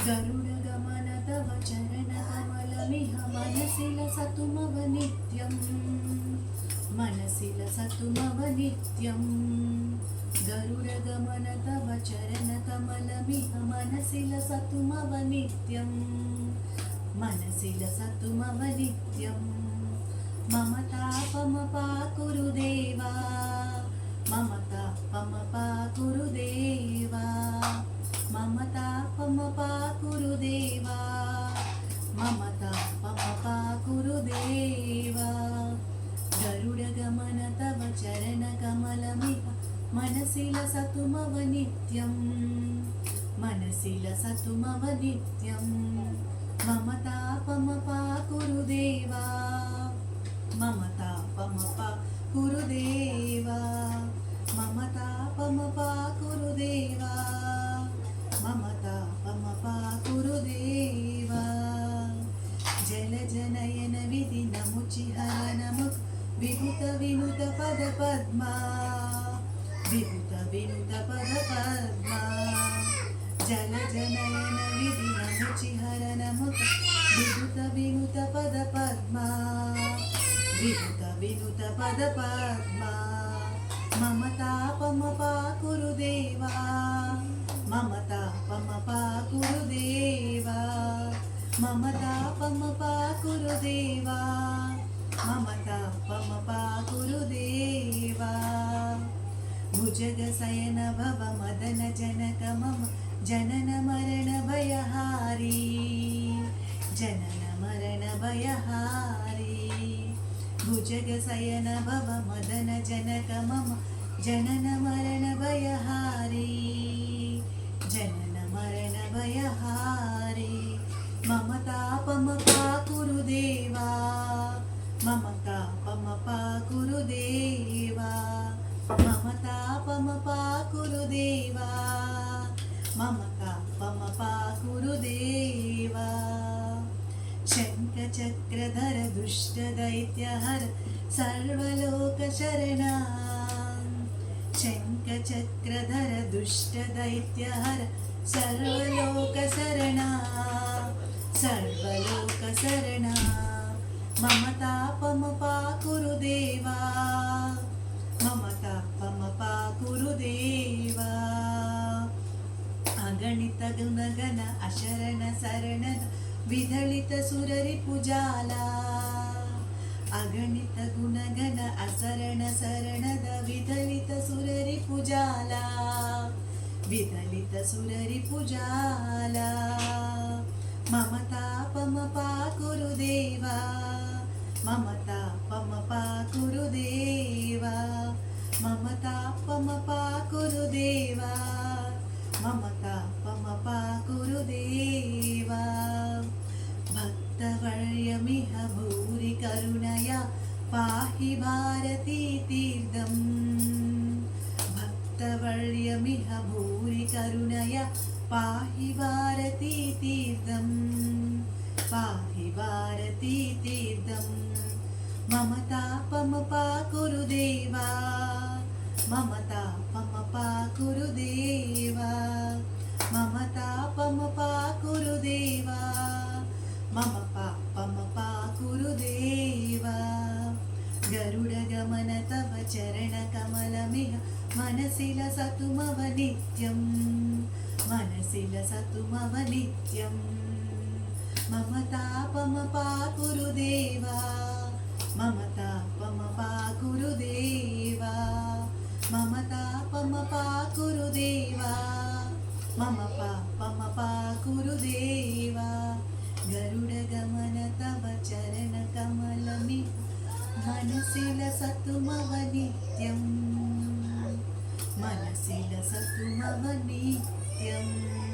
गरुडगमन तव चरणकमलमिह मनसि लसतु मव नित्यं मनसि लसतु मव नित्यं गरुडगमन तव चरणकमलमिह मनसि लसतु मव नित्यं मनसि लसतु मव नित्यं मम तापमपाकुरु देवा मम तापमपाकुरु देवा मम तापमपाकुरु देवा मम तापमपाकुरु देवा गरुडगमन तव चरणकमलमिह मनसि लसतु मव नित्यं मनसि लसतु मव नित्यं मम तापमपाकुरु देवा मम तापमपाकुरु देवा मम तापमपाकुरु देवा मम तापमपाकुरु देवा जलजनयन विधिनमुचिहरनमुख विभुत विनुत पदपद्मा विभुत विनुत पदपद्मा जलजनयन विधिनमुचिहरनमुख विभुत विनुत पदपद्मा विभुत विनुत पदपद्मा मम तापमपाकुरु देवा मम तापमपाकुरु देवा मम तापमपाकुरु देवा मम तापमपाकुरु देवा भुजगशयन भव मदन जनक मम जनन मरण भयहारी जनन मरण भयहारी भुजगशयन भव मदन जनक मम जनन मरण भयहारी जनन मरण भयहारी मम तापमपाकुरु देवा मम तापमपाकुरु देवा मम तापमपाकुरु देवा मम तापमपाकुरु देवा शङ्खचक्रधर दुष्टदैत्यहर सर्वलोकशरणा शङ्खचक्रधर दुष्टदैत्यहर सर्वलोकशरणा सर्वलोकशरणा मम तापमपाकुरु देवा मम तापमपाकुरु देवा अगणित गुणगण अशरण शरणद विदलित सुररिपुजाला अगणित गुणगण असरण शरणद विदलित सुररिपुजाला विदलित सुररिपुजाला मम तापमपाकुरु देवा मम तापमपाकुरु देवा मम तापमपाकुरु देवा मम तापमपाकुरु देवा भक्तवर्यमिह भूरि करुणया पाहि भारती तीर्थं भक्तवर्यमिह भूरि करुणया पाहि भारती तीर्थं पाहि भारती तीर्थं मम तापमपाकुरु देवा मम तापमपाकुरु देवा मम तापमपाकुरु देवा मम पापमपाकुरु देवा गरुडगमन तव चरणकमलमिह मनसि लसतु मव नित्यं मनसि लसतु मव नित्यं मम तापमपाकुरु देवा मम तापमपाकुरु देवा मम तापमपाकुरु देवा मम पापमपाकुरु देवा गरुडगमन तव चरणकमलमिह मनसि लसतु मव नित्यं मनसि लसतु मव नित्यम्।